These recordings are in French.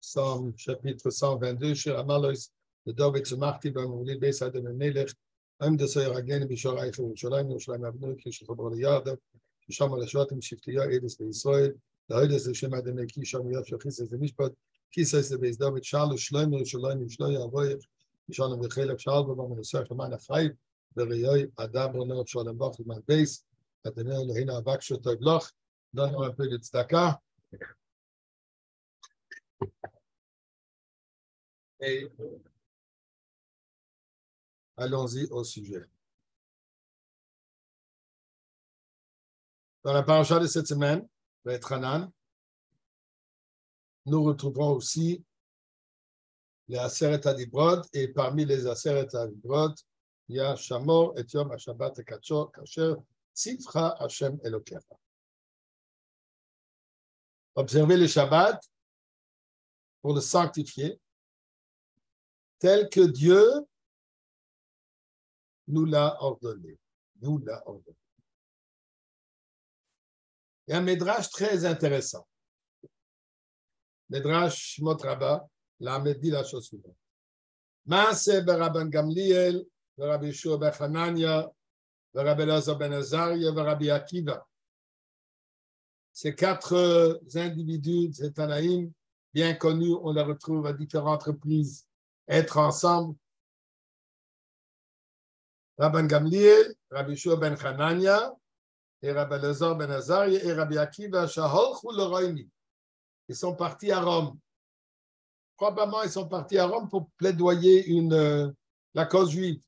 Psaume chapitre 122, Shir Amalos, de David Tzemachti, Bamuli, Besad de Melech, Am de Soyragen, Bishoraich, Yerushalayim, Yerushalayim Avnu, Kishachobor Yadav, Sham Alashvatim, Shiftiya, Edis Israel, the Hodes of Shem Adonai, Kisham Yav, Shachis, the Mishpat, Kisas, the Beis David, Shal, Shloim, Yerushalayim, Shloim, Avoyach, Shalom Vechelach, Shal, Babam, Nesach, Man Achayv, Beriyoi, Adam, Rono, Shalom Bach, Man Beis, Adonai, Elohim, Avak, Shotov Loch, donne-nous un peu de tzedaka. Et allons-y au sujet. Dans la paracha de cette semaine, Beit Hanan, nous retrouverons aussi les Aseret HaDibrot, et parmi les Aseret HaDibrot, il y a Shamor et Yom HaShabbat et Kasher, Tzivcha Hashem Elokecha. Observer le Shabbat pour le sanctifier, tel que Dieu nous l'a ordonné. Nous l'a ordonné. Il y a un médrash très intéressant. Médrash Shmot Rabbah, là, me dit la chose suivante. Maaseh Rabban Gamliel, Rabbi Yeshua ben Hanania, Rabbi Elazar ben Azaria, Rabbi Akiva. Ces quatre individus, ces Tanaïm, bien connus, on les retrouve à différentes reprises, être ensemble. Rabban Gamliel, Rabbi Yeshua ben Hanania, et Rabbi Elazar ben Azaria, et Rabbi Akiva, Shaholchu l'Oroïni. Ils sont partis à Rome. Probablement, ils sont partis à Rome pour plaidoyer la cause juive.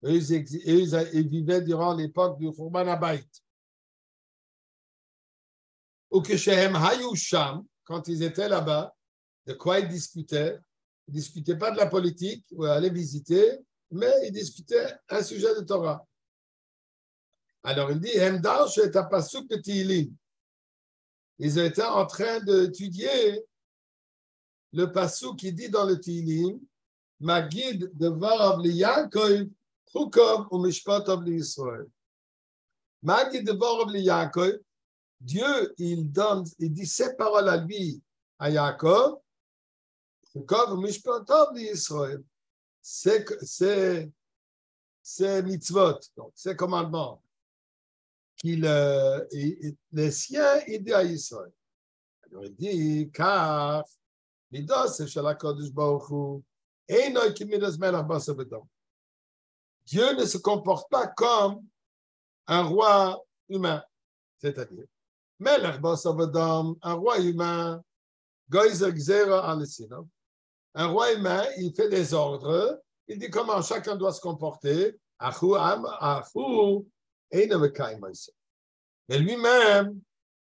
Eux, ils vivaient durant l'époque du Khurban Habayit. Ou que Shehem Hayu Sham, quand ils étaient là-bas, de quoi ils discutaient? Ils ne discutaient pas de la politique, ou allaient visiter, mais ils discutaient un sujet de Torah. Alors il dit, Hemdar Shet Pasuk de Tehillim. Ils étaient en train d'étudier le pasuk qui dit dans le Tehillim, Magid Devarav li Yaakov, Chukov ou Mishpatov li Yisrael. Magid Devarav li Yaakov, Dieu, il dit ses paroles à lui, à Yaakov, Chukov ou Mishpatov li Yisrael. C'est mitzvot, donc c'est commandements. Les siens, il dit à Israël. Alors il dit, car Midas shel HaKadosh Baruch Hu einoi ki midas melech basar v'dam. Dieu ne se comporte pas comme un roi humain, c'est-à-dire melech basar v'dam, un roi humain, goyzer gzera al sinov. Un roi humain, il fait des ordres, il dit comment chacun doit se comporter. Achu am achu einoi v'kaim ma'aseh. Mais lui-même,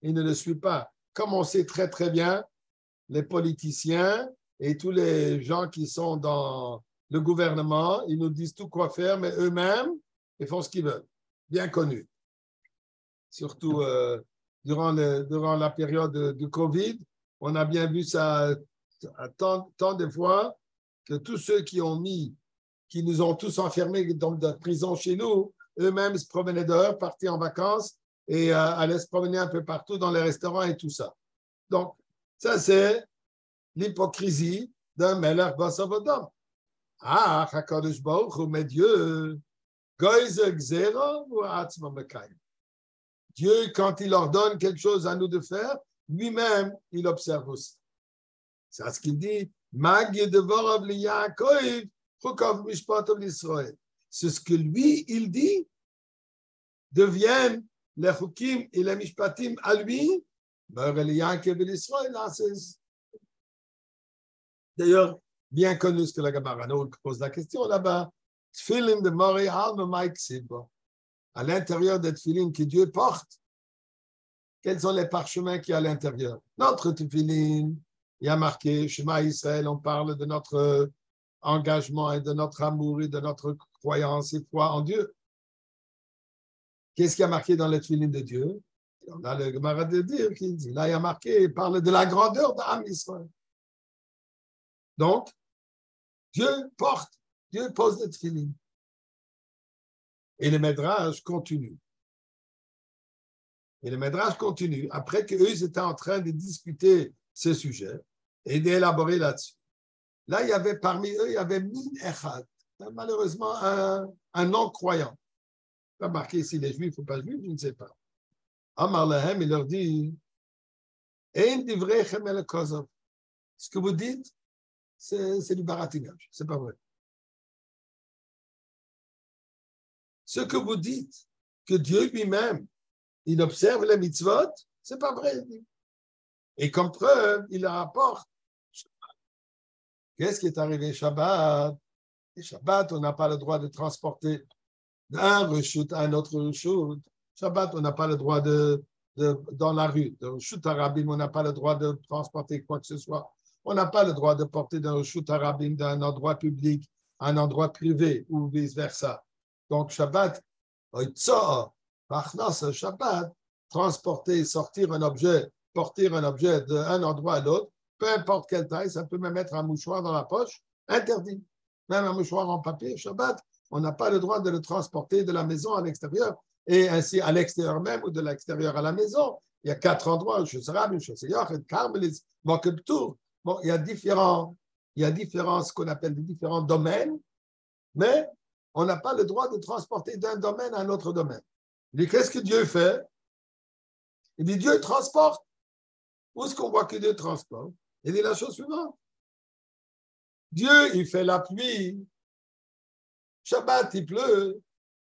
il ne le suit pas. Comme on sait très très bien, les politiciens et tous les gens qui sont dans le gouvernement, ils nous disent tout quoi faire, mais eux-mêmes, ils font ce qu'ils veulent. Bien connu. Surtout durant la période du Covid, on a bien vu ça tant de fois que tous ceux qui nous ont tous enfermés dans la prison chez nous, eux-mêmes se promenaient dehors, partaient en vacances et allaient se promener un peu partout dans les restaurants et tout ça. Donc, ça, c'est l'hypocrisie d'un Melech Basar V'dam. Ah, HaKadosh Baruch Hu, mais Dieu, Goyzer Gzera ou Atzma Mekayim. Dieu, quand il ordonne quelque chose à nous de faire, lui-même, il observe aussi. C'est ce qu'il dit. Magi Devorav li Yaakov, Chukov Mishpatov l'Israël. C'est ce que lui, il dit, deviennent les Chukim et les Mishpatim à lui. D'ailleurs, bien connu ce que la Gemara nous pose la question là-bas. Tfilin de Mori Alma Mike Siba. À l'intérieur des tfilin que Dieu porte, quels sont les parchemins qui y a à l'intérieur? Notre tfilin, il y a marqué Shema Israël, on parle de notre engagement et de notre amour et de notre croyance et foi en Dieu. Qu'est-ce qui a marqué dans les tfilin de Dieu? On a le Gemara de dire qui dit, là il y a marqué, il parle de la grandeur d'Am Israël. Donc, Dieu porte, Dieu pose le tefillin. Et le Midrash continue. Après qu'eux étaient en train de discuter ce sujet, et d'élaborer là-dessus. Là, il y avait parmi eux, il y avait Min Echad, malheureusement un non-croyant. Pas marqué si les juifs ou pas juifs, je ne sais pas. Amar Lahem, il leur dit, Ein divrechem el kozov. Ce que vous dites, c'est du baratinage, c'est pas vrai. Ce que vous dites, que Dieu lui-même, il observe les mitzvot, c'est pas vrai. Et comme preuve, il rapporte. Qu'est-ce qui est arrivé Shabbat? Et Shabbat, on n'a pas le droit de transporter d'un reshut à un autre reshut. Shabbat, on n'a pas le droit dans la rue. De reshut à Rabim, on n'a pas le droit de transporter quoi que ce soit. On n'a pas le droit de porter d'un reshut à Rabim d'un endroit public à un endroit privé ou vice-versa. Donc, Shabbat, Shabbat, transporter, sortir un objet, porter un objet d'un endroit à l'autre, peu importe quelle taille, ça peut même être un mouchoir dans la poche, interdit. Même un mouchoir en papier, Shabbat, on n'a pas le droit de le transporter de la maison à l'extérieur, et ainsi à l'extérieur même ou de l'extérieur à la maison. Il y a 4 endroits, Bon, il y a différents, ce qu'on appelle des différents domaines, mais on n'a pas le droit de transporter d'un domaine à un autre domaine. Il dit, qu'est-ce que Dieu fait? Il dit, Dieu transporte. Où est-ce qu'on voit que Dieu transporte? Il dit la chose suivante. Dieu, il fait la pluie. Shabbat, il pleut.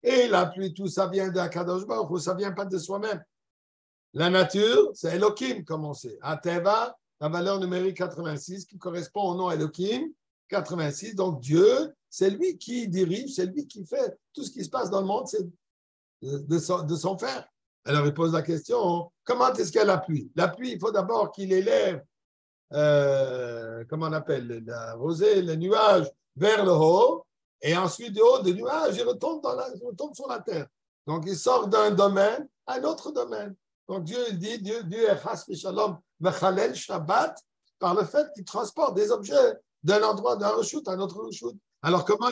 Et la pluie, tout ça vient d'Akadosh Baruch Hu, ça ne vient pas de soi-même. La nature, c'est Elohim, comme on sait. Ateva, la valeur numérique 86, qui correspond au nom Elohim, 86. Donc Dieu, c'est lui qui dirige, c'est lui qui fait tout ce qui se passe dans le monde, c'est de son faire. Alors il pose la question, comment est-ce qu'il y a la pluie? La pluie, il faut d'abord qu'il élève, comment on appelle, la rosée, le nuage vers le haut, et ensuite du haut des nuages, il retombe sur la terre. Donc il sort d'un domaine à un autre domaine. Donc Dieu dit, Dieu est chas v'shalom v'chalel Shabbat par le fait qu'il transporte des objets d'un endroit, d'un reshut à un autre reshut. Alors comment,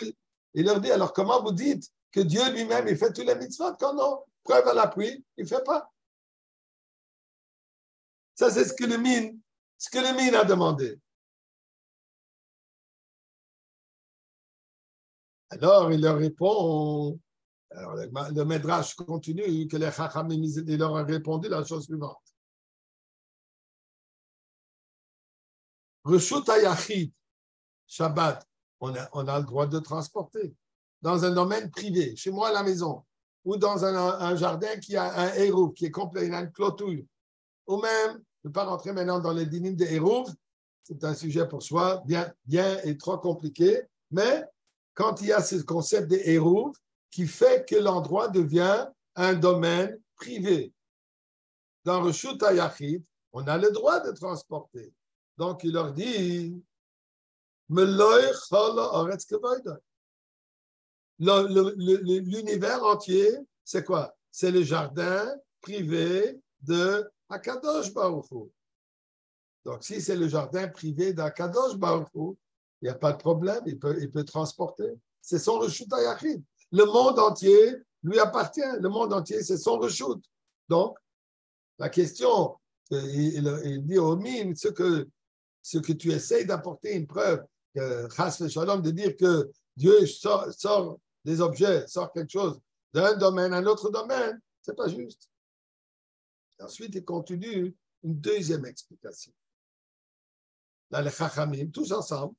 il leur dit, alors comment vous dites que Dieu lui-même, il fait tous les mitzvot quand non? Preuve à l'appui, il ne fait pas. Ça, c'est ce que le mine a demandé. Alors, il leur répond, alors, le Midrash continue, que les Chachamim, il leur a répondu la chose suivante. Reshut hayachid, Shabbat, on a le droit de transporter dans un domaine privé, chez moi à la maison, ou dans un jardin qui a un hérouv, qui est complet, il a une clôture. Ou même, je ne vais pas rentrer maintenant dans les dynimes de hérouv, c'est un sujet pour soi, bien et trop compliqué, mais quand il y a ce concept de hérouv qui fait que l'endroit devient un domaine privé. Dans le Reshut HaYachid, on a le droit de transporter. Donc, il leur dit, l'univers entier, c'est quoi? C'est le jardin privé de Akadosh Baruch Hu. Donc, si c'est le jardin privé d'Akadosh Baruch Hu, il n'y a pas de problème, il peut transporter. C'est son reshut hayachid. Le monde entier lui appartient. Le monde entier, c'est son reshut. Donc, la question, il dit au mine, ce que tu essayes d'apporter une preuve, chas v'shalom, de dire que Dieu sort des objets, sort quelque chose d'un domaine à un autre domaine, ce n'est pas juste. Ensuite, il continue une deuxième explication. Là, les Chachamim, tous ensemble,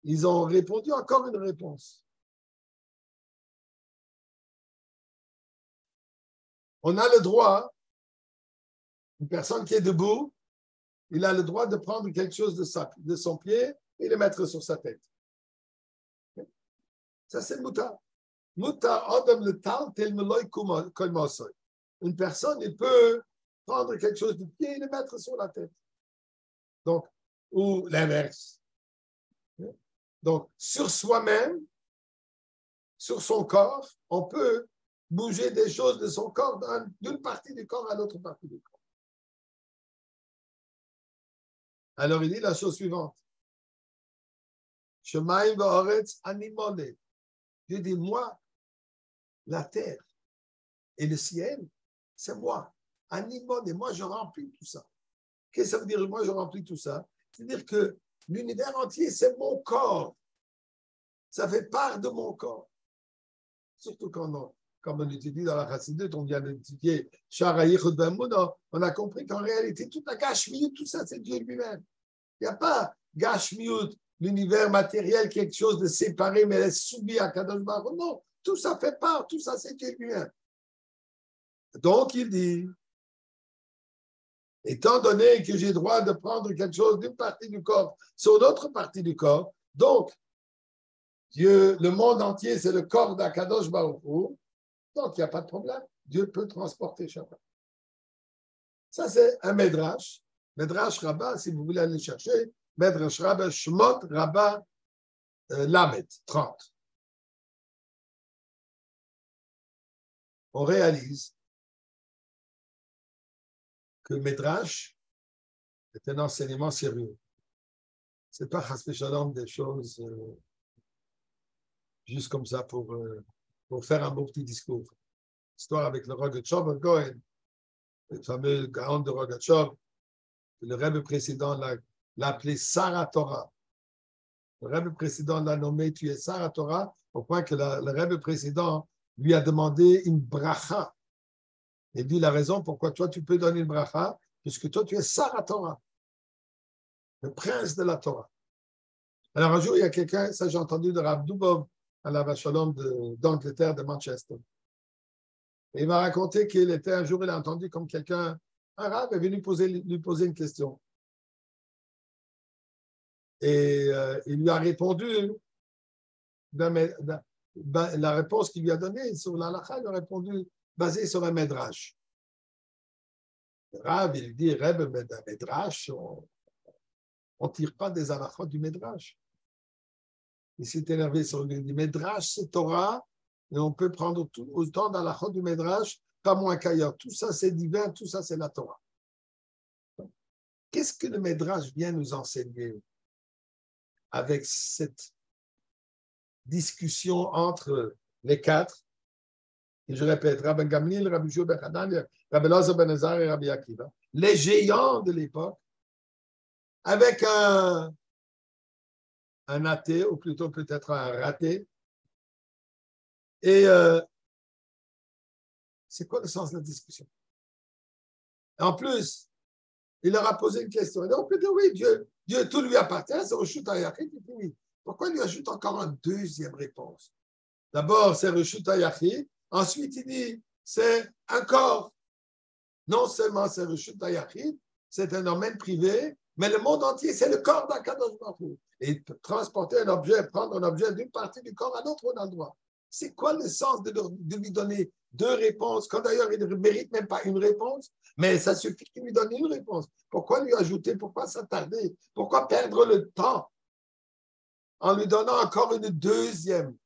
ils ont répondu encore une réponse. On a le droit, une personne qui est debout, il a le droit de prendre quelque chose de son pied et le mettre sur sa tête. Ça, c'est mutar. Mutar, adam le tal, tel meloy kolmosoy. Une personne, il peut prendre quelque chose du pied et le mettre sur la tête. Donc, ou l'inverse. Donc, sur soi-même, sur son corps, on peut bouger des choses de son corps d'une partie du corps à l'autre partie du corps. Alors, il dit la chose suivante. Shemaim va'oretz animole. Dieu dit, moi, la terre et le ciel, c'est moi. Animole, moi, je remplis tout ça. Qu'est-ce que ça veut dire, moi, je remplis tout ça? C'est-à-dire que l'univers entier, c'est mon corps. Ça fait part de mon corps. Surtout quand on étudie dans la Chassidut, on vient d'étudier Shara Yichud B'Emunah, on a compris qu'en réalité, toute la Gashmiut, tout ça, c'est Dieu lui-même. Il n'y a pas Gashmiut, l'univers matériel, quelque chose de séparé, mais elle est soumise à Kadosh Baruch Hu. Non, tout ça fait part, tout ça, c'est Dieu lui-même. Donc, il dit, étant donné que j'ai le droit de prendre quelque chose d'une partie du corps sur l'autre partie du corps, donc, Dieu, le monde entier, c'est le corps d'Akadosh Baruch Hu, donc il n'y a pas de problème. Dieu peut transporter Shabbat. Ça, c'est un Medrash. Medrash Rabbah, si vous voulez aller chercher, Medrash Rabbah, Shmot Rabbah Lamed, 30. On réalise que Medrash est un enseignement sérieux. Ce n'est pas Chasvé Shalom des choses juste comme ça pour faire un beau petit discours. Histoire avec le Rogatchov Gohen, le fameux Gaon de Rogatchov, le Rebbe précédent l'a appelé Sarah Torah. Le Rebbe précédent l'a nommé tu es Sarah Torah, au point que le Rebbe précédent lui a demandé une bracha. Il dit la raison pourquoi toi tu peux donner une bracha, puisque toi tu es Sarah Torah, le prince de la Torah. Alors un jour, il y a quelqu'un, ça j'ai entendu de Rav Dubov, à la Vachalom d'Angleterre, de Manchester. Et il m'a raconté qu'il était un jour, il a entendu comme quelqu'un, un Rav est venu lui poser une question. Et il lui a répondu, la réponse qu'il lui a donnée sur l'halakha, il a répondu basé sur un Medrash. Le Rav, il dit, Rebbe, un Medrash, on ne tire pas des halakhot du Medrash. Il s'est énervé sur lui. Il dit, Medrash, c'est Torah, et on peut prendre autant d'halakhot du Medrash, pas moins qu'ailleurs. Tout ça, c'est divin, tout ça, c'est la Torah. Qu'est-ce que le Medrash vient nous enseigner avec cette discussion entre les quatre? Et je répète, Rabbi Gamliel, Rabbi Joub Ben Hanan, Rabbi Elazar Ben Ezra et Rabbi Akiva, les géants de l'époque, avec un athée, ou plutôt peut-être un raté. Et c'est quoi le sens de la discussion? En plus, il leur a posé une question. Et donc, on peut dire, oui, Dieu, tout lui appartient, c'est Reshut HaYachid. Oui. Pourquoi il lui ajoute encore une deuxième réponse? D'abord, c'est Reshut HaYachid. Ensuite, il dit, c'est un corps. Non seulement c'est Reshut HaYachid, c'est un domaine privé, mais le monde entier, c'est le corps d'Akadosh Baruch Hu. Et transporter un objet, prendre un objet d'une partie du corps à l'autre, on a le droit. C'est quoi le sens de lui donner deux réponses, quand d'ailleurs il ne mérite même pas une réponse, mais ça suffit qu'il lui donne une réponse. Pourquoi lui ajouter, pourquoi s'attarder, pourquoi perdre le temps en lui donnant encore une deuxième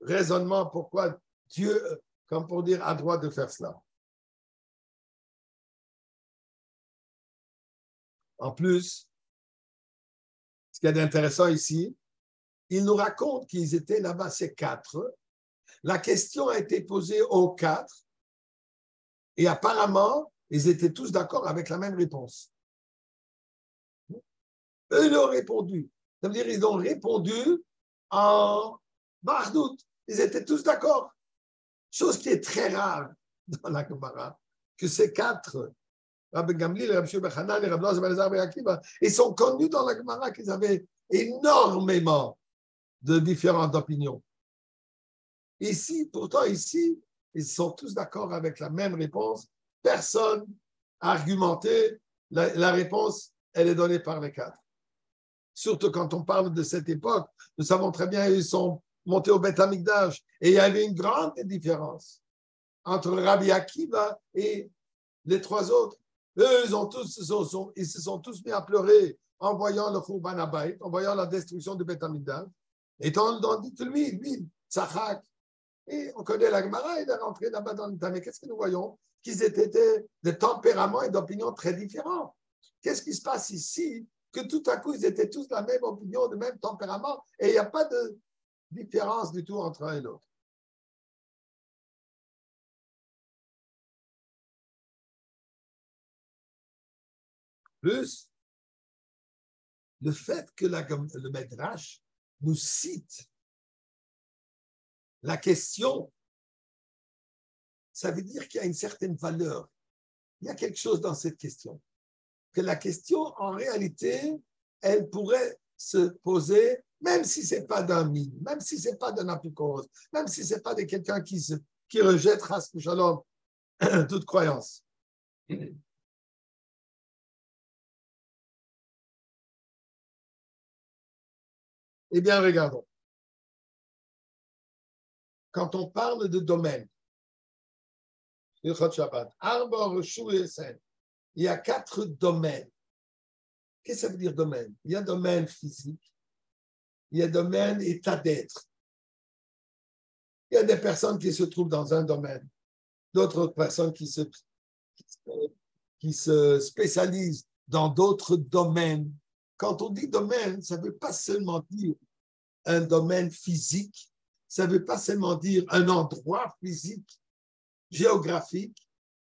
raisonnement, pourquoi Dieu, comme pour dire, a droit de faire cela. En plus, ce qu'il y a d'intéressant ici, il nous raconte qu'ils étaient là-bas, ces quatre. La question a été posée aux quatre et apparemment, ils étaient tous d'accord avec la même réponse. Eux, ils ont répondu. Ça veut dire qu'ils ont répondu en Bardout. Ils étaient tous d'accord. Chose qui est très rare dans la Gemara, que ces quatre, Rabbi Gamliel, Rabbi Shua ben Hanan et Rabbi Elazar ben Ezra et Akiva, ils sont connus dans la Gemara qu'ils avaient énormément de différentes opinions. Ici, pourtant, ici, ils sont tous d'accord avec la même réponse. Personne n'a argumenté. La réponse, elle est donnée par les quatre. Surtout quand on parle de cette époque, nous savons très bien qu'ils sont montés au Beth Amikdash et il y avait une grande différence entre Rabbi Akiva et les trois autres. Eux, ils se sont tous mis à pleurer en voyant le Khurban Habayit, en voyant la destruction du Beth Amikdash. Et tandis que lui, Tzachak, et on connaît la Gemara, il est rentré là-bas dans le temps. Mais qu'est-ce que nous voyons? Qu'ils étaient de tempéraments et d'opinions très différents. Qu'est-ce qui se passe ici? Que tout à coup, ils étaient tous de la même opinion, de même tempérament, et il n'y a pas de différence du tout entre un et l'autre. Plus, le fait que le Midrash nous cite la question, ça veut dire qu'il y a une certaine valeur. Il y a quelque chose dans cette question. Que la question, en réalité, elle pourrait se poser, même si ce n'est pas d'un mime, même si ce n'est pas d'un apicose, même si ce n'est pas de quelqu'un qui rejette Chas Shalom toute croyance. Eh bien, regardons. Quand on parle de domaine, Shabbat, Arbor, Shul et Sen, il y a 4 domaines. Qu'est-ce que ça veut dire domaine? Il y a domaine physique, il y a domaine état d'être. Il y a des personnes qui se trouvent dans un domaine, d'autres personnes qui se spécialisent dans d'autres domaines. Quand on dit domaine, ça ne veut pas seulement dire un domaine physique, ça ne veut pas seulement dire un endroit physique, géographique,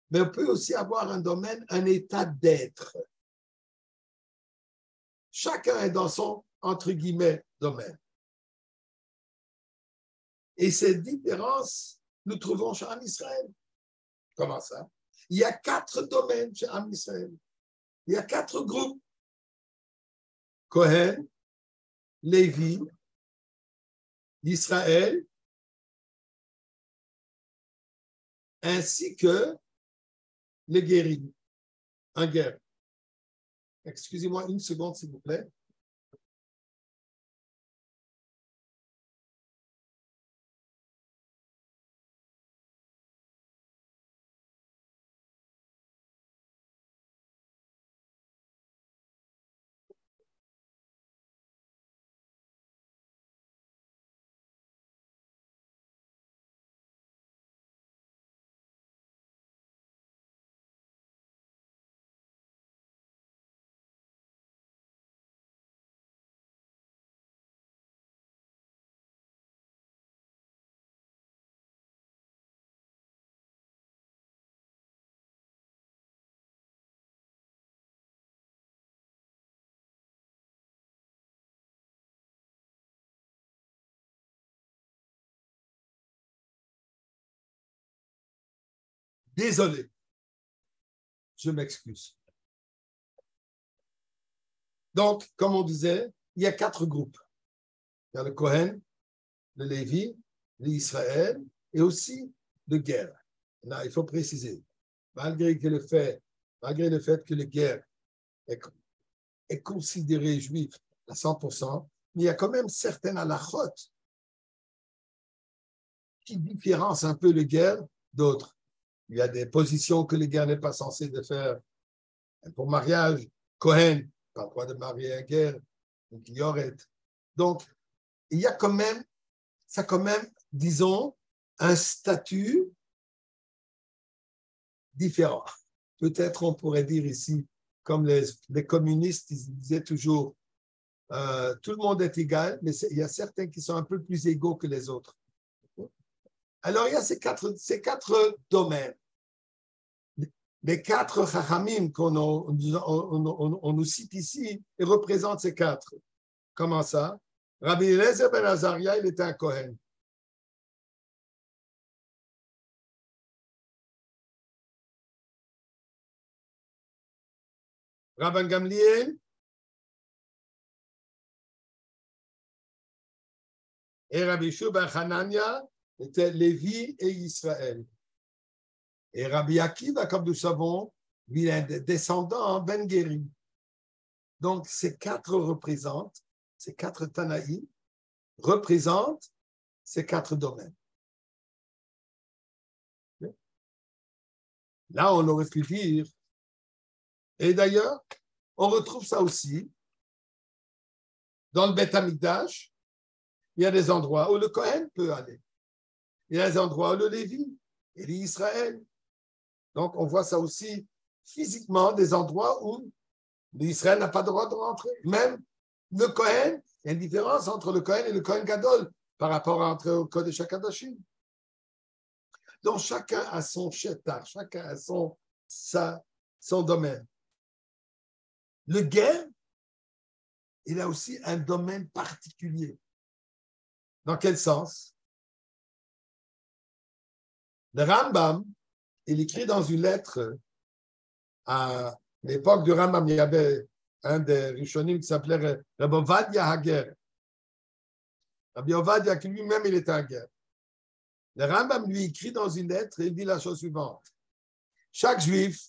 mais on peut aussi avoir un domaine, un état d'être. Chacun est dans son, entre guillemets, domaine. Et ces différences, nous trouvons chez Am Israël. Comment ça? Il y a 4 domaines chez Am Israël. Il y a 4 groupes. Kohen, Lévi, Israël, ainsi que les guéris, en guerre. Excusez-moi une seconde, s'il vous plaît. Désolé, je m'excuse. Donc, comme on disait, il y a 4 groupes. Il y a le Kohen, le Lévi, l'Israël et aussi le guerre. Là, il faut préciser, malgré le fait que le guerre est considéré juif à 100%, mais il y a quand même certaines halachot qui différencient un peu le guerre d'autres. Il y a des positions que le guerre n'est pas censé de faire. Pour mariage, Cohen, pas le droit de marier un guerre, donc il y aurait. Donc, il y a quand même, disons, un statut différent. Peut-être on pourrait dire ici, comme les communistes, ils disaient toujours, tout le monde est égal, mais il y a certains qui sont un peu plus égaux que les autres. Alors, il y a ces quatre domaines. Les 4 chachamim qu'on nous cite ici, ils représentent ces 4. Comment ça? Rabbi Eliezer ben Azaria, il était un Kohen. Rabban Gamliel et Rabbi Shua ben Hanania étaient Lévi et Israël. Et Rabbi Akiva, comme nous savons, il est un descendant Ben Geri. Donc, ces 4 représentent, ces 4 Tanaïs représentent ces 4 domaines. Là, on aurait pu dire, et d'ailleurs, on retrouve ça aussi dans le Beth Amikdash. Il y a des endroits où le Kohen peut aller. Il y a des endroits où le Lévi et l'Israël. Donc, on voit ça aussi physiquement, des endroits où l'Israël n'a pas le droit de rentrer. Même le Kohen, il y a une différence entre le Kohen et le Kohen Gadol par rapport à entrer au Kodesh HaKadoshim. Donc, chacun a son shetar, chacun a son domaine. Le guerre, il a aussi un domaine particulier. Dans quel sens? Le Rambam, il écrit dans une lettre à l'époque du Rambam, il y avait un des Rishonim qui s'appelait Rabbi Ovadia Hager. Rabbi Ovadia, qui lui-même, il était Hager. Le Rambam lui écrit dans une lettre et il dit la chose suivante. Chaque juif,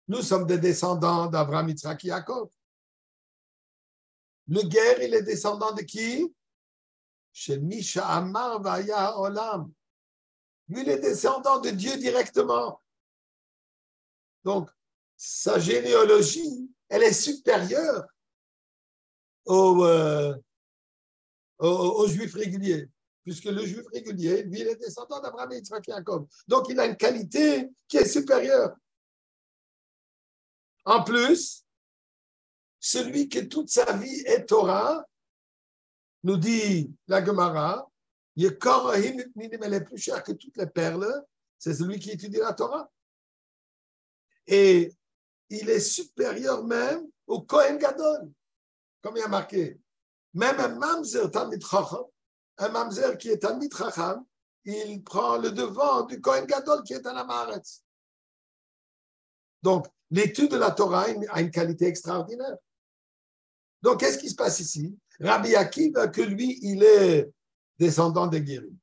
nous sommes des descendants d'Abraham, Yitzhak et Yaakov. Le guerre, il est descendant de qui? Chez Misha Amar Vaya Olam. Lui, il est descendant de Dieu directement. Donc, sa généalogie, elle est supérieure aux juifs réguliers. Puisque le juif régulier, lui, il est descendant d'Abraham, Yitzhak et Jacob. Donc, il a une qualité qui est supérieure. En plus, celui qui toute sa vie est Torah, nous dit la Gemara, elle est plus cher que toutes les perles, c'est celui qui étudie la Torah. Et il est supérieur même au Kohen Gadol, comme il y a marqué. Même un mamzer Talmid Chacham, un mamzer qui est Talmid Chacham, il prend le devant du Kohen Gadol qui est un Amaretz. Donc, l'étude de la Torah a une qualité extraordinaire. Donc, qu'est-ce qui se passe ici? Rabbi Akiva, que lui, il est descendant des Guérim.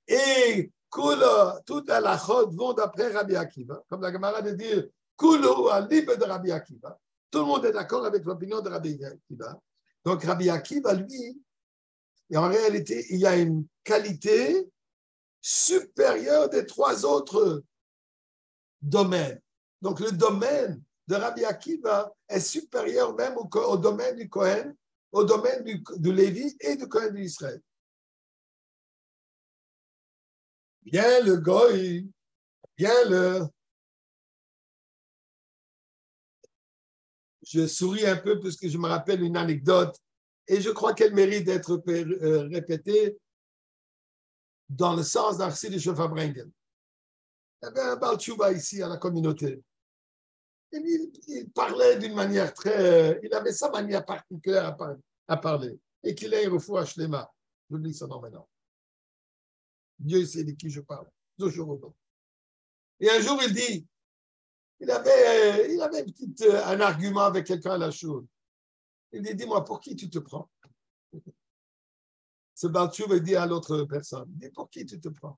Et toute la lachot vont d'après Rabbi Akiva, comme la Gemara de dire, Kulo à libre de Rabbi Akiva. Tout le monde est d'accord avec l'opinion de Rabbi Akiva. Donc, Rabbi Akiva, lui, et en réalité, il y a une qualité supérieure des trois autres domaines. Donc, le domaine de Rabbi Akiva est supérieur même au domaine du Kohen, au domaine du Lévi et du Kohen d'Israël. Bien le Goï, bien le... Je souris un peu parce que je me rappelle une anecdote et je crois qu'elle mérite d'être répétée dans le sens d'Arsi de Schofabringen. Il y avait un Baal Tshuva ici à la communauté. Et il parlait d'une manière très... il avait sa manière particulière à parler. Et qu'il ait refou à Shlema. J'oublie son nom maintenant. Dieu sait de qui je parle. Et un jour, il dit, il avait un argument avec quelqu'un à la chose. Il dit, dis-moi, pour qui tu te prends? Ce Baal Tshuva dit à l'autre personne, dis, pour qui tu te prends?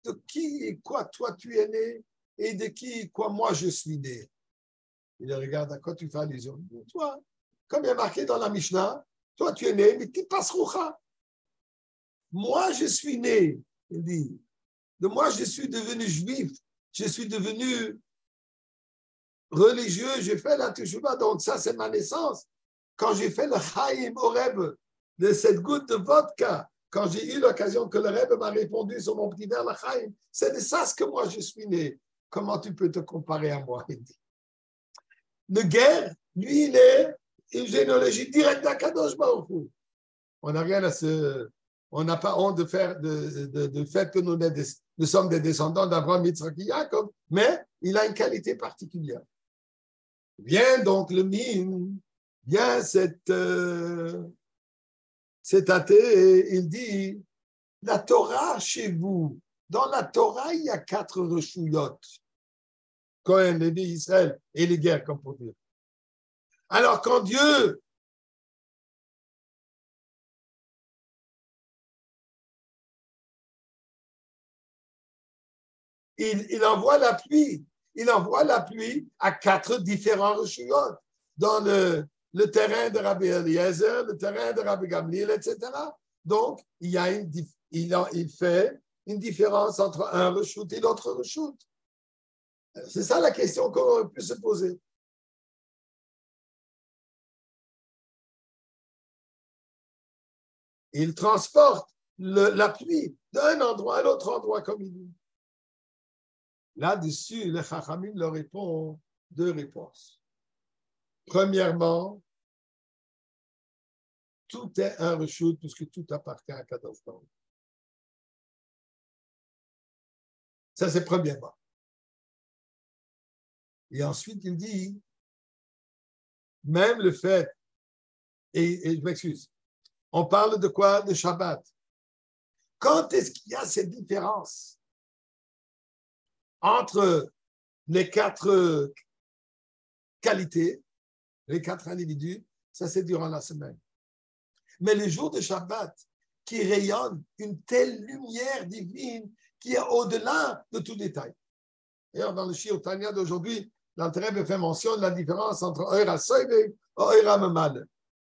De qui et quoi toi tu es né et de qui et quoi moi je suis né? Il regarde, à quoi tu fais allusion? Toi, comme il y a marqué dans la Mishnah, toi tu es né, mais tu passes roucha. Moi je suis né, il dit, de moi je suis devenu juif, je suis devenu religieux, j'ai fait la teshuva, donc ça c'est ma naissance. Quand j'ai fait le chaim au Rebbe, de cette goutte de vodka, quand j'ai eu l'occasion que le Rebbe m'a répondu sur mon petit verre le chaim, c'est de ça ce que moi je suis né. Comment tu peux te comparer à moi? Il dit. Le guerre, lui, il est une généalogie directe d'Akadosh Baruch Hu. On n'a rien à se... On n'a pas honte de faire de fait que nous sommes des descendants d'Abraham, Yitzhak et Jacob, mais il a une qualité particulière. Vient donc le mime, vient cet athée, et il dit, la Torah chez vous, dans la Torah, il y a 4 reshuyot. Cohen, Lévi, Israël et les guerres, comme pour dire. Alors, quand Dieu il envoie la pluie, à 4 différents reshuyot, dans le terrain de Rabbi Eliezer, le terrain de Rabbi Gamliel, etc. Donc, il fait une différence entre un reshoot et l'autre reshoot. C'est ça la question qu'on peut se poser. Il transporte la pluie d'un endroit à l'autre endroit, comme il dit. Là-dessus, le Chachamim leur répond 2 réponses. Premièrement, tout est un reshoot puisque tout appartient à Kadosh Baruch Hu. Ça, c'est premièrement. Et ensuite, il dit, même le fait, et je m'excuse. On parle de quoi? De Shabbat. Quand est-ce qu'il y a cette différence entre les 4 qualités, les 4 individus? Ça, c'est durant la semaine. Mais les jours de Shabbat, qui rayonnent une telle lumière divine qui est au-delà de tout détail. D'ailleurs, dans le Shiur Tanya d'aujourd'hui, l'Alter fait mention de la différence entre Oir HaSoiv et Oir HaMamad.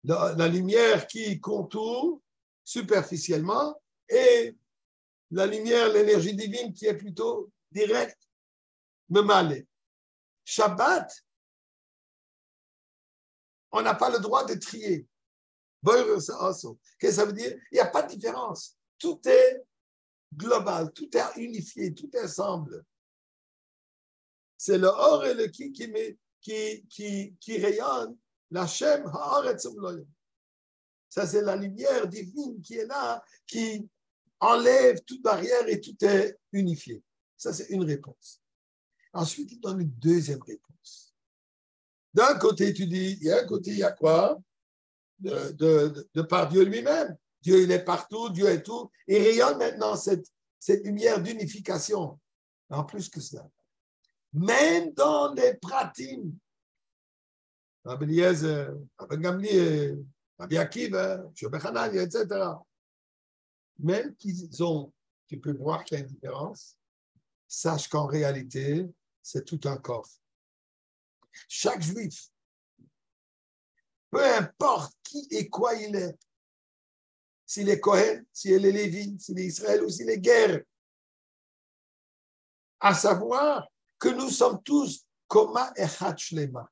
La lumière qui contourne superficiellement et la lumière, l'énergie divine qui est plutôt directe, Mamad. Shabbat, on n'a pas le droit de trier. Qu'est-ce que ça veut dire? Il n'y a pas de différence. Tout est global, tout est unifié, tout est ensemble. C'est le or et le qui rayonne. La Shem haaretz u'loyim. Ça, c'est la lumière divine qui est là, qui enlève toute barrière et tout est unifié. Ça, c'est une réponse. Ensuite, il donne une deuxième réponse. D'un côté, tu dis, il y a un côté, il y a quoi? De par Dieu lui-même. Dieu, il est partout, Dieu est tout. Il rayonne maintenant cette lumière d'unification. En plus que cela. Même dans les pratiques, Rabbi Eliezer, Rabbi Gamliel, Rabbi Akiva, Rabbi Hanania, etc. Même tu peux voir qu'il y a une différence, sache qu'en réalité, c'est tout un corps. Chaque juif, peu importe qui et quoi il est, s'il est Kohen, s'il est Lévi, s'il est Israël ou s'il est guerre, à savoir que nous sommes tous Koma Echad Shlema.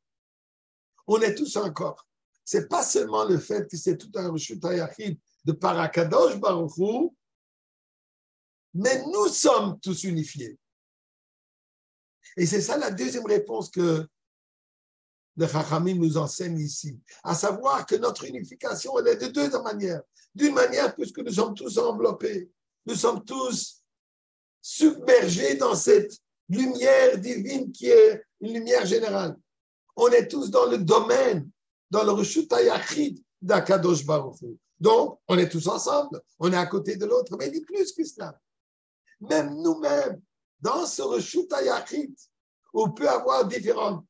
On est tous un corps. Ce n'est pas seulement le fait que c'est tout un Reshut HaYachid de Parakadosh Baruch Hu, mais nous sommes tous unifiés. Et c'est ça la deuxième réponse que le Chachamim nous enseigne ici, à savoir que notre unification, elle est de deux manières. D'une manière, puisque nous sommes tous enveloppés, nous sommes tous submergés dans cette lumière divine qui est une lumière générale. On est tous dans le domaine, dans le Reshut HaYachid d'Akadosh Baruch Hu. Donc, on est tous ensemble, on est à côté de l'autre, mais il dit plus que cela. Même nous-mêmes, dans ce Reshut HaYachid, on peut avoir différentes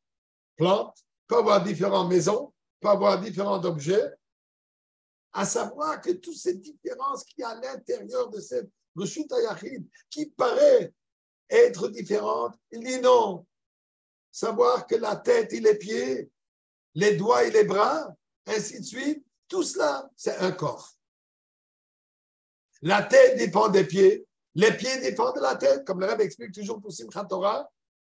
plantes, peut avoir différentes maisons, peut avoir différents objets, à savoir que toutes ces différences qu'il y a à l'intérieur de cette Reshut HaYachid, qui paraît être différentes, il dit non. Savoir que la tête et les pieds, les doigts et les bras, ainsi de suite, tout cela, c'est un corps. La tête dépend des pieds, les pieds dépendent de la tête, comme le Rebbe explique toujours pour Simchat Torah.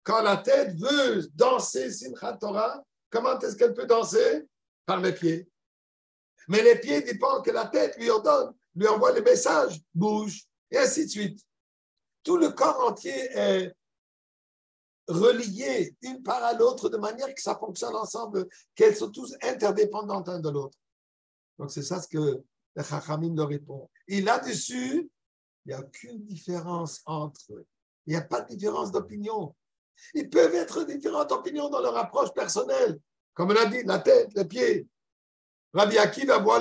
Quand la tête veut danser Simchat Torah, comment est-ce qu'elle peut danser? Par les pieds. Mais les pieds dépendent que la tête lui ordonne, lui envoie le message, bouge, et ainsi de suite. Tout le corps entier est reliés une part à l'autre de manière que ça fonctionne ensemble, qu'elles sont tous interdépendantes l'un de l'autre. Donc, c'est ça ce que le Chachamim leur répond. Et là-dessus, il n'y a aucune différence entre eux. Il n'y a pas de différence d'opinion. Ils peuvent être différentes opinions dans leur approche personnelle. Comme on a dit, la tête, les pieds. Rabbi Akiva voit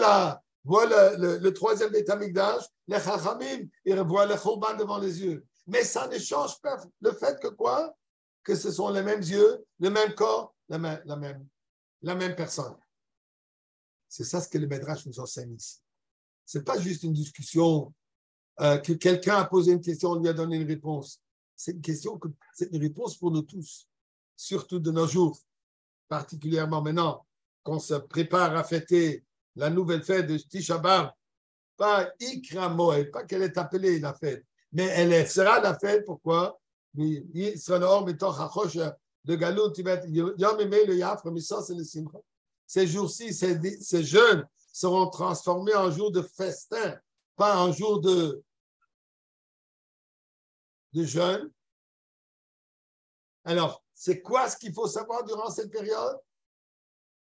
le troisième Beit Hamikdash, les Chachamim, ils voient le Churban devant les yeux. Mais ça ne change pas le fait que quoi? Que ce sont les mêmes yeux, le même corps, la même personne. C'est ça ce que le Midrash nous enseigne ici. Ce n'est pas juste une discussion que quelqu'un a posé une question, on lui a donné une réponse. C'est une réponse pour nous tous, surtout de nos jours, particulièrement maintenant qu'on se prépare à fêter la nouvelle fête de Tisha B'Av, pas Ikra Moed, pas qu'elle est appelée la fête, mais elle sera la fête, pourquoi? De Galout, le Yafre, mais ça, c'est le Simcha. Ces jours-ci, ces jeûnes seront transformés en jours de festin, pas en jours de jeûne. Alors, c'est quoi ce qu'il faut savoir durant cette période?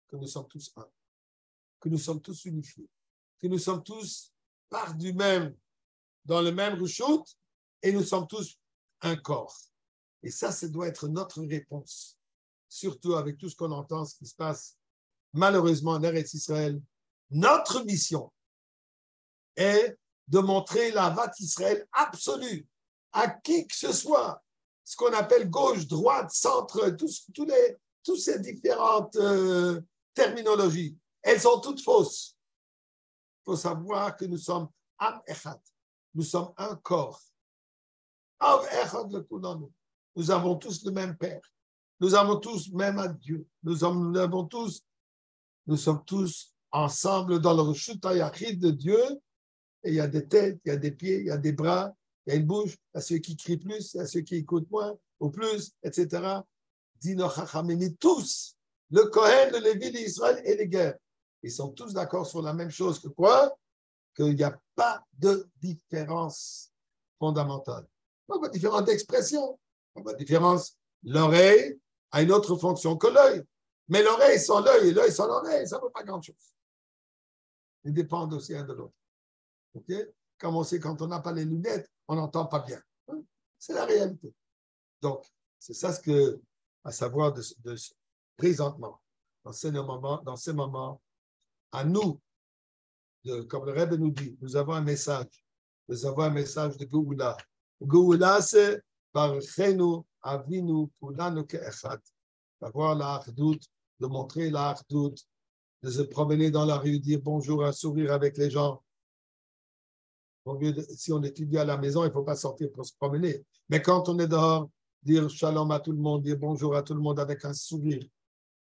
Que nous sommes tous un, que nous sommes tous unifiés, que nous sommes tous part du même, dans le même Reshut, et nous sommes tous un corps. Et ça doit être notre réponse, surtout avec tout ce qu'on entend, ce qui se passe malheureusement en Eretz Israël, Notre mission est de montrer la Vat Israël absolue à qui que ce soit, ce qu'on appelle gauche, droite, centre, toutes ces différentes terminologies. Elles sont toutes fausses. Il faut savoir que nous sommes Am Echad. Nous sommes un corps. Am Echad le Kulanu. Nous avons tous le même Père. Nous avons tous même Dieu. Nous sommes tous ensemble dans le Reshut HaYachid de Dieu. Et il y a des têtes, il y a des pieds, il y a des bras, il y a une bouche. Il y a ceux qui crient plus, il y a ceux qui écoutent moins ou plus, etc. Dino Chachamim, tous, le Kohen, le Lévi, l'Israël et les guerres. Ils sont tous d'accord sur la même chose que quoi? Qu'il n'y a pas de différence fondamentale. Pas de différence d'expression. Pas de différence. L'oreille a une autre fonction que l'œil. Mais l'oreille sans l'œil et l'œil sans l'oreille, ça ne vaut pas grand-chose. Ils dépendent aussi l'un de l'autre. Okay? Comme on sait, quand on n'a pas les lunettes, on n'entend pas bien. C'est la réalité. Donc, c'est ça ce que, à savoir de présentement, dans ces moments, à nous, comme le Rebbe nous dit, nous avons un message. Nous avons un message de Géoula. Géoula, c'est par Chenu, Avinu, Kulanu Ke'echad. D'avoir la hardout, de montrer la hardout, de se promener dans la rue, dire bonjour, un sourire avec les gens. Si on étudie à la maison, il ne faut pas sortir pour se promener. Mais quand on est dehors, dire shalom à tout le monde, dire bonjour à tout le monde avec un sourire.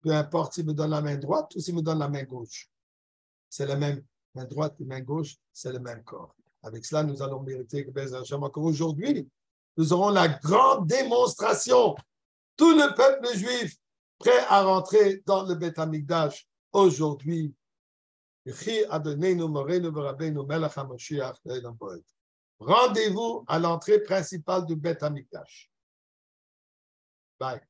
Peu importe s'il me donne la main droite ou s'il me donne la main gauche. C'est la même main droite et main gauche, c'est le même corps. Avec cela, nous allons mériter que encore aujourd'hui, nous aurons la grande démonstration. Tout le peuple juif prêt à rentrer dans le Beth Amikdash aujourd'hui. Rendez-vous à l'entrée principale du Beth Amikdash. Bye.